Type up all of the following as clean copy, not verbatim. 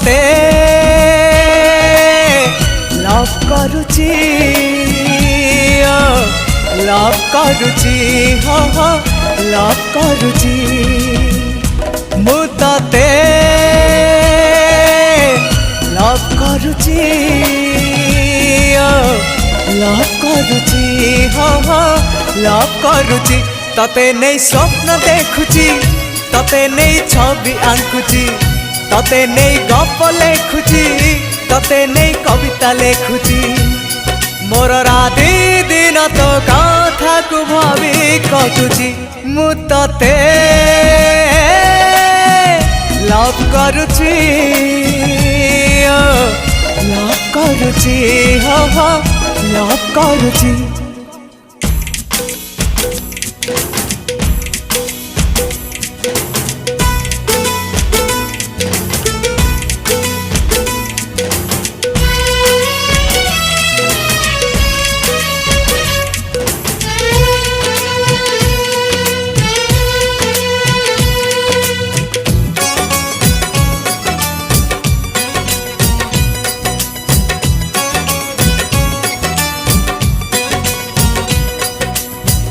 ते लव करुची लव करुची हो लव करुची मु ते लव करुची लव करुची हो लव करुची तते नहीं स्वप्न देखुची तते नहीं छवि आंकुची तते नहीं गप लेखुची तते नहीं कविता लेखुची मोर राति दिन तो कथा को भावी कटुची मु तते लव करुची लव करुची हो लव करुची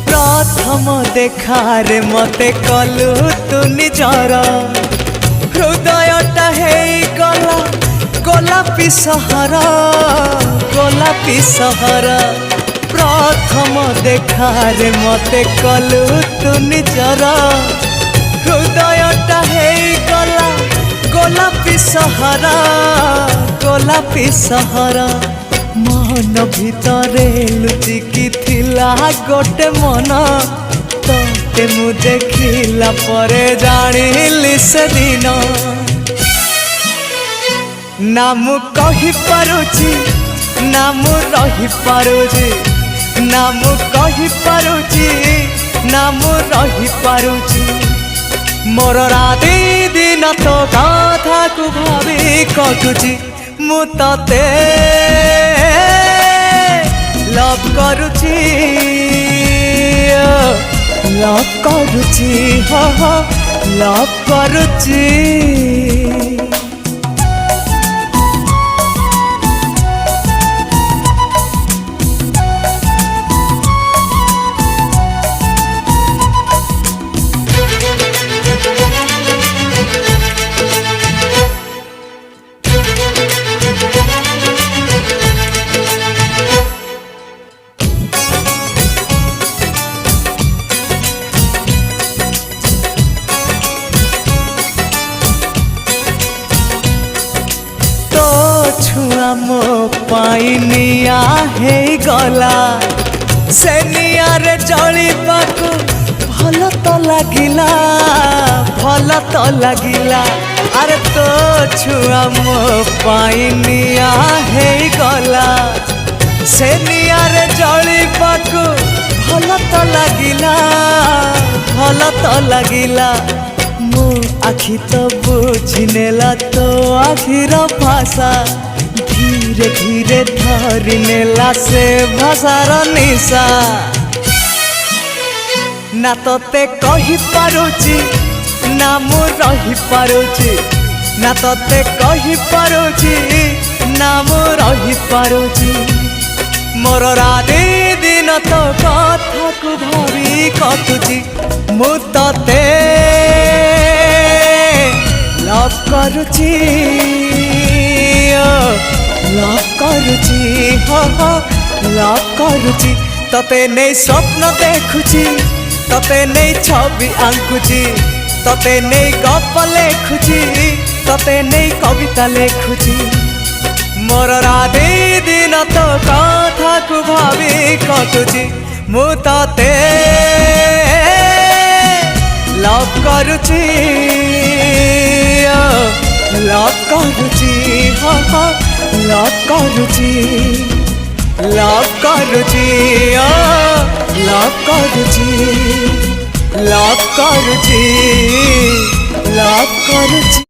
प्रथम देखार मते कलु तू निजर हृदयटा हे गला गोलापी सहर प्रथम देखार मते कलु तू निजर हृदयटा हे गला गोलापी सहर मन भितरे लुचिकी थिला गोटे मन तोते मु देखिला परे जानिली से दिन ना मु कहि पारुची ना मु रही पारुची ना मु कहि पारुची ना मु रही पारुची मोर राति दिन तो कथा को भावी कटुची मु तते लव करुची हो लव करुची छुआ मो पाइनिया हे गला से नियारे जली पाकु भल तो लगिला अरे तो छुआ मो पाइनिया हे गला से नियारे जली पाकु भल तो लगिला मो आखि तो बुझिनेला तो आखिर भाषा धीरे धीरे धरी नेला से भाषार निशा ना तोते कहि पारुची ना मु रही पारुची ना तोते कहि पारुची ना मु रही पारुची मोर राति दिन तो कथा को भावी कटुची मु तते लव करुची लव करुची हो लव करुची तते नहीं स्वप्न देखुची तते नहीं छवि आंकुची तते नहीं गप लेखुची तते नहीं कविता लेखुची मोर राति दिन तो कथा को भावी कटुची मु तते लव करुची लव करुची हो लव करुची लव करुची लव करुची लव करुची लव करुची।